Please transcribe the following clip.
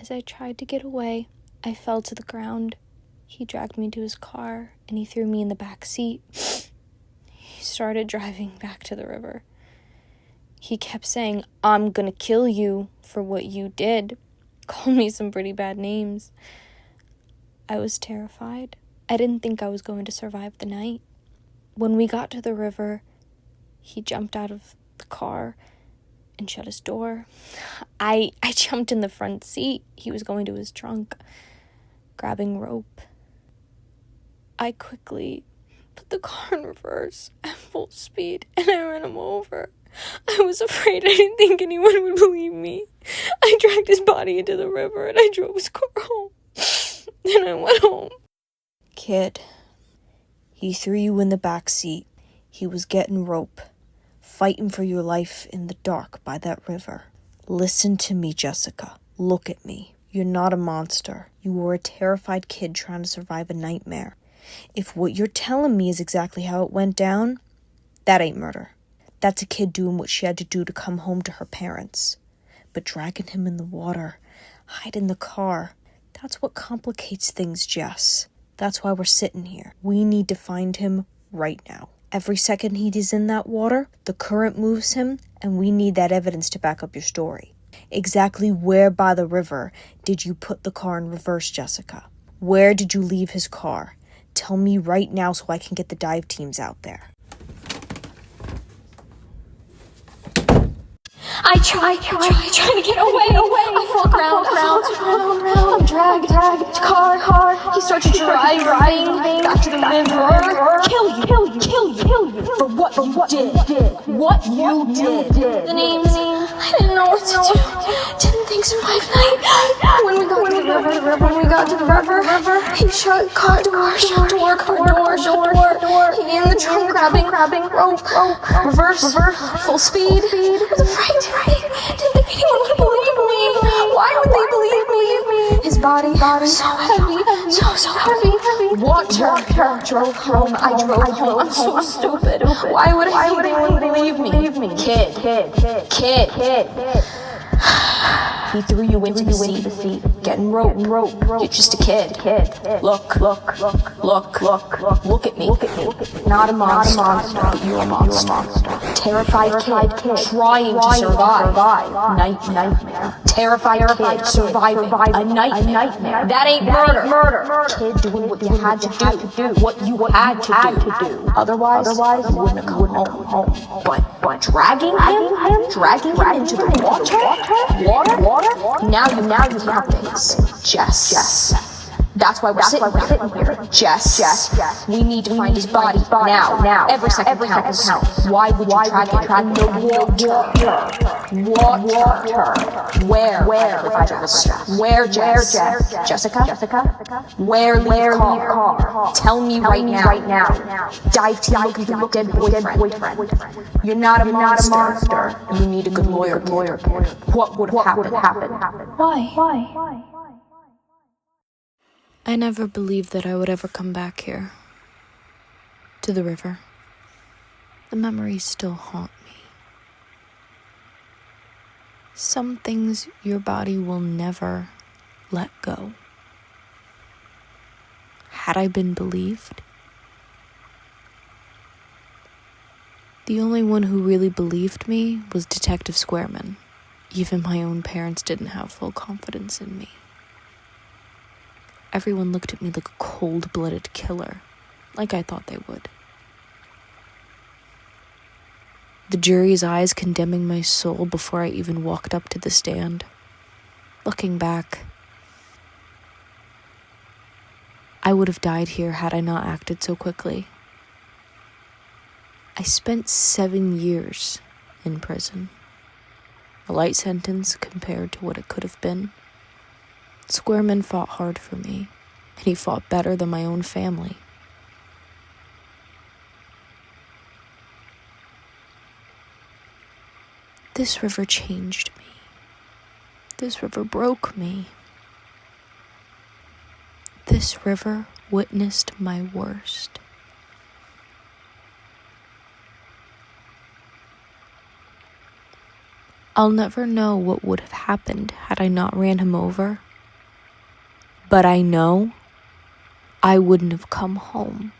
As I tried to get away, I fell to the ground. He dragged me to his car, and he threw me in the back seat. He started driving back to the river. He kept saying, "I'm gonna kill you for what you did." Called me some pretty bad names. I was terrified. I didn't think I was going to survive the night. When we got to the river, he jumped out of the car and shut his door. I jumped in the front seat. He was going to his trunk, grabbing rope. I quickly put the car in reverse at full speed, and I ran him over. I was afraid. I didn't think anyone would believe me. I dragged his body into the river, and I drove his car home. Then I went home. Kid, he threw you in the back seat. He was getting rope, fighting for your life in the dark by that river. Listen to me, Jessica. Look at me. You're not a monster. You were a terrified kid trying to survive a nightmare. If what you're telling me is exactly how it went down, that ain't murder. That's a kid doing what she had to do to come home to her parents. But dragging him in the water, hiding the car, that's what complicates things, Jess. That's why we're sitting here. We need to find him right now. Every second he is in that water, the current moves him, and we need that evidence to back up your story. Exactly where by the river did you put the car in reverse, Jessica? Where did you leave his car? Tell me right now so I can get the dive teams out there. I tried to get away. I fall around. I'm dragged to car. He started driving back to the river. Kill you for what you did. What you did. The names, I didn't know what to do. Didn't think survive night. When we got to the river, he shut car door. He in the trunk grabbing rope. Reverse, full speed. I was afraid. Didn't think anyone would believe me. Why would they believe me? His body so heavy, so heavy. Water drove home. I drove home. I'm so stupid. Why would anyone believe me? Kid. He threw you into the seat, getting rope. You're just a kid. Look at me. Not a monster, but you're a monster. Terrified kid, trying to survive. Nightmare. Terrified kid, surviving a nightmare. That ain't murder. Kid doing what you had to do. What you had to do. Otherwise you wouldn't have come home. But dragging him into the water. Now you have things. Jess. That's why we're sitting here. Jess. We need to find his body now. Every second counts. Why would you drag it in the water? Where, Jessica? Where leave car? Tell me right now. Dive team looking for my dead boyfriend. You're not a monster. You need a good lawyer. What would have happened? Why? I never believed that I would ever come back here, to the river. The memories still haunt me. Some things your body will never let go. Had I been believed? The only one who really believed me was Detective Squareman. Even my own parents didn't have full confidence in me. Everyone looked at me like a cold-blooded killer, like I thought they would. The jury's eyes condemning my soul before I even walked up to the stand. Looking back, I would have died here had I not acted so quickly. I spent 7 years in prison. A light sentence compared to what it could have been. Squareman fought hard for me, and he fought better than my own family. This river changed me. This river broke me. This river witnessed my worst. I'll never know what would have happened had I not ran him over But I know I wouldn't have come home.